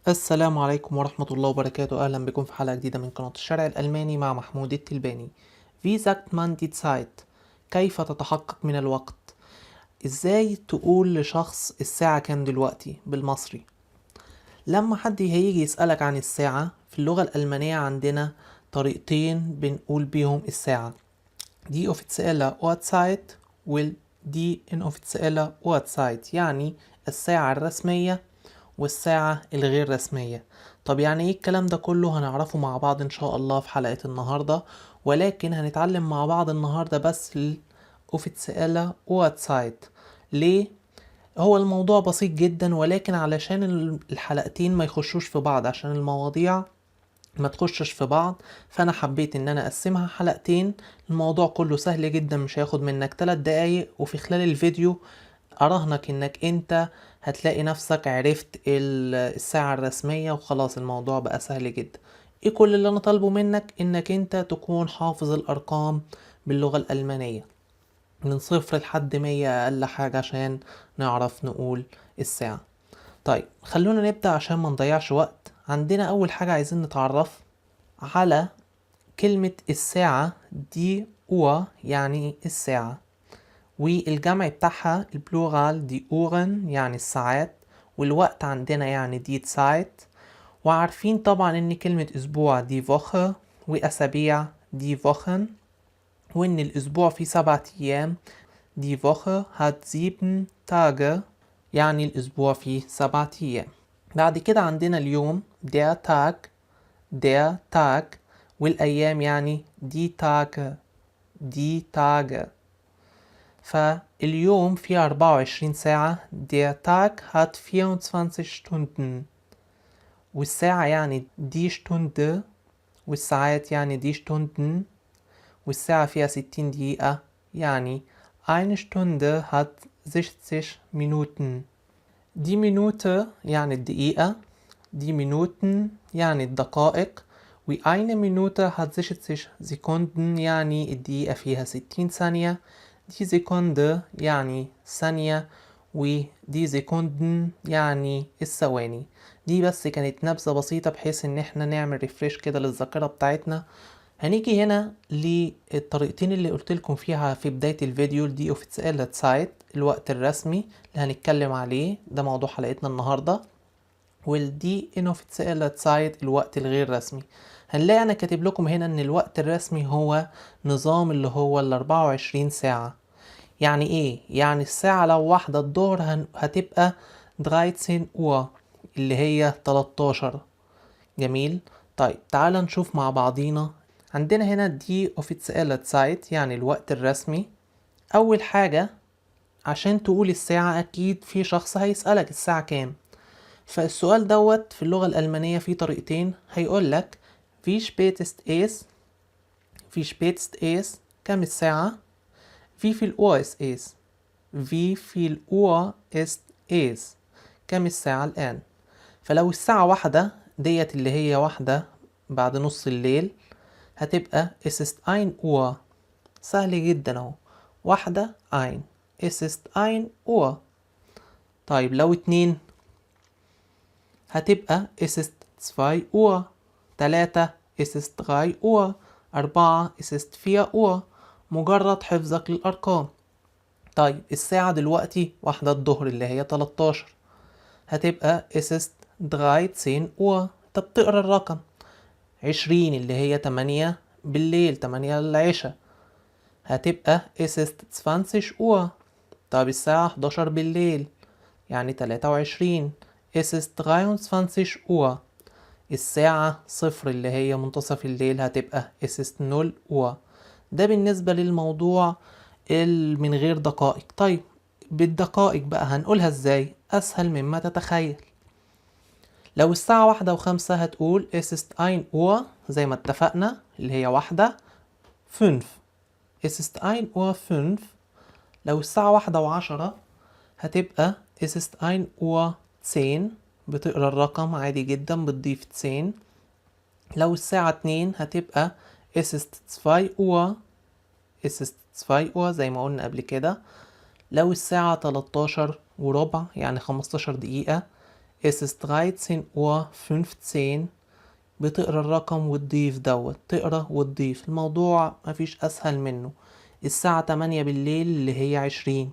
السلام عليكم ورحمة الله وبركاته. أهلا بكم في حلقة جديدة من قناة الشارع الألماني مع محمود التلباني. Wie sagt man die Zeit؟ كيف تتحقق من الوقت؟ إزاي تقول لشخص الساعة كام دلوقتي بالمصري؟ لما حد هيجي يسألك عن الساعة في اللغة الألمانية عندنا طريقتين بنقول بيهم الساعة. Die offizielle Uhrzeit والدي inoffizielle Uhrzeit، يعني الساعة الرسمية والساعة الغير رسمية. طب يعني ايه الكلام ده كله؟ هنعرفه مع بعض ان شاء الله في حلقة النهاردة، ولكن هنتعلم مع بعض النهاردة بس الأوفيتسيالا واتسايت. ليه؟ هو الموضوع بسيط جدا، ولكن علشان الحلقتين ما يخشوش في بعض، عشان المواضيع ما تخشش في بعض، فانا حبيت ان انا اقسمها حلقتين. الموضوع كله سهل جدا، مش هياخد منك 3 دقايق، وفي خلال الفيديو اراهنك انك انت هتلاقي نفسك عرفت الساعة الرسمية وخلاص. الموضوع بقى سهل جدا. ايه كل اللي انا طالبه منك؟ انك انت تكون حافظ الارقام باللغة الالمانية من 0 لحد 100 اقل حاجة، عشان نعرف نقول الساعة. طيب خلونا نبدأ عشان ما نضيعش وقت. عندنا اول حاجة عايزين نتعرف على كلمة الساعة دي. أور يعني الساعة، والجمع بتاعها البلورال دي أورن يعني الساعات، والوقت عندنا يعني دي تسايت. وعارفين طبعا ان كلمة اسبوع دي فوخة، واسابيع دي فوخن، وان الاسبوع فيه 7 ايام. دي فوخة هات 7 تاجة، يعني الاسبوع فيه 7 ايام. بعد كده عندنا اليوم der Tag، der Tag، والايام يعني دي تاج، دي تاج. فاليوم فيه 24 ساعة. Der Tag hat 24 Stunden، والساعة يعني دي Stunde، والساعات يعني دي Stunden، والساعة فيها 60 دقيقة، يعني eine Stunde hat 60 Minuten. دي Minute يعني الدقيقة، دي Minuten يعني الدقائق، وeine Minute hat 60 Sekunden يعني الدقيقة فيها 60 ثانية. دي سيكوند يعني ثانية، ودي سيكوندن يعني الثواني. دي بس كانت نبذة بسيطة بحيث ان احنا نعمل ريفريش كده للذاكرة بتاعتنا. هنيجي هنا للطريقتين اللي قلت لكم فيها في بداية الفيديو. دي اوفيتسيال سايت الوقت الرسمي اللي هنتكلم عليه، ده موضوع حلقتنا النهاردة. والدي inoffizielle Zeit الوقت الغير رسمي. هنلاقي انا كاتب لكم هنا ان الوقت الرسمي هو نظام اللي هو 24 ساعة. يعني ايه؟ يعني الساعة لو 1 الظهر هتبقى 13 Uhr، اللي هي 13. جميل. طيب تعال نشوف مع بعضينا. عندنا هنا دي offizielle Zeit يعني الوقت الرسمي. اول حاجة عشان تقول الساعة اكيد في شخص هيسألك الساعة كام. فالسؤال دوت في اللغة الألمانية فيه طريقتين. هيقولك wie spät ist es، wie spät ist es كم الساعة. wie viel Uhr ist es، wie viel Uhr ist es كم الساعة الآن. فلو الساعة 1 ديت اللي هي 1 بعد نص الليل، هتبقى es ist 1 Uhr. سهل جدا اهو، 1 ein، es ist 1 Uhr. طيب لو 2 هتبقى es ist 2 Uhr. 3 es ist 3 Uhr. 4 es ist 4 Uhr. مجرد حفظك للأرقام. طيب الساعة دلوقتي 1 الظهر اللي هي 13، هتبقى es ist 13 Uhr. انت بتقرا الرقم. 20 اللي هي 8 بالليل، 8 العشاء، هتبقى es ist 20 Uhr. طب الساعة 11 بالليل يعني 23، es ist 23 Uhr. الساعة 0 اللي هي منتصف الليل هتبقى es ist 0 Uhr. ده بالنسبة للموضوع من غير دقائق. طيب بالدقائق بقى هنقولها ازاي؟ أسهل مما تتخيل. لو الساعة 1:05 هتقول es ist 1 Uhr زي ما اتفقنا اللي هي 1:05. es ist 1:05. لو الساعة 1:10 هتبقى es ist 1:10. بتقرا الرقم عادي جدا، بتضيف 10. لو الساعة 2 هتبقى es ist 2 Uhr. es ist 2 Uhr زي ما قلنا قبل كده. لو الساعة 13:15 يعني 15 دقيقة، Es ist 13:15. بتقرا الرقم وتضيف تقرا وتضيف. الموضوع مفيش اسهل منه. الساعة 8 بالليل اللي هي 20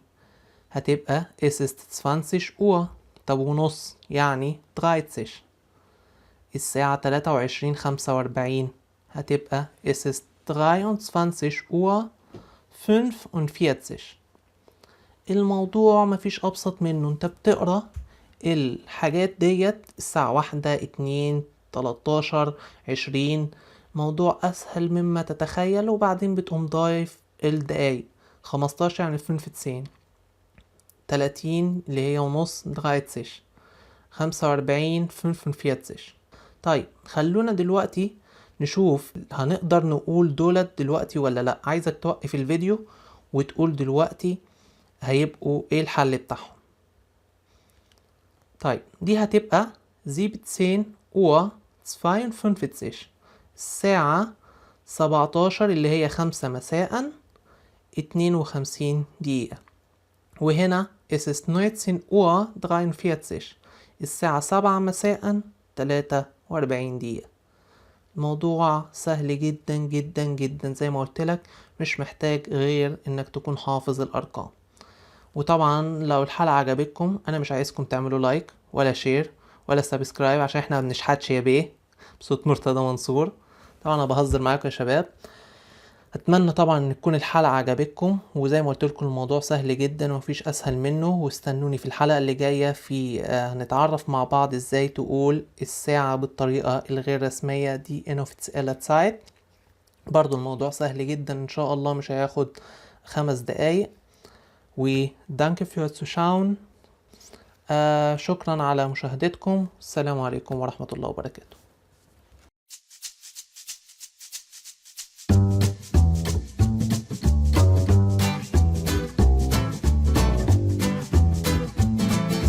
هتبقى es ist 20 Uhr. طب ونص يعني 30. الساعة 23:45 هتبقى es ist 23:45. الموضوع مفيش أبسط منه. انت بتقرأ الحاجات ديت الساعة 1، 2، 13، 20. موضوع أسهل مما تتخيل. وبعدين بتقوم ضايف الدقايق. 15 يعني 95. 30 اللي هي ونص 30. 45 45. طيب خلونا دلوقتي نشوف هنقدر نقول دولت دلوقتي ولا لا. عايزك توقف الفيديو وتقول دلوقتي هيبقوا ايه الحل بتاعهم. طيب دي هتبقى 17:52. الساعة 17 اللي هي 5 مساء 52 دقيقة. وهنا es ist 19:43. الساعة 7 مساء 43 دقيقة. الموضوع سهل جدا جدا جدا زي ما قلت لك. مش محتاج غير انك تكون حافظ الارقام. وطبعا لو الحلقة عجبتكم انا مش عايزكم تعملوا لايك ولا شير ولا سبسكرايب عشان احنا ما بنشحتش يا بيه بصوت مرتضى منصور. طبعا انا بهزر معاكم يا شباب. اتمنى طبعا ان تكون الحلقة عجبتكم. وزي ما قلت لكم الموضوع سهل جدا ومفيش اسهل منه. واستنوني في الحلقة اللي جاية في هنتعرف مع بعض ازاي تقول الساعة بالطريقة الغير رسمية دي inoffizielle Zeit. برضو الموضوع سهل جدا ان شاء الله مش هياخد 5 دقايق. ودانke fürs Zuschauen. شكرا على مشاهدتكم. السلام عليكم ورحمة الله وبركاته.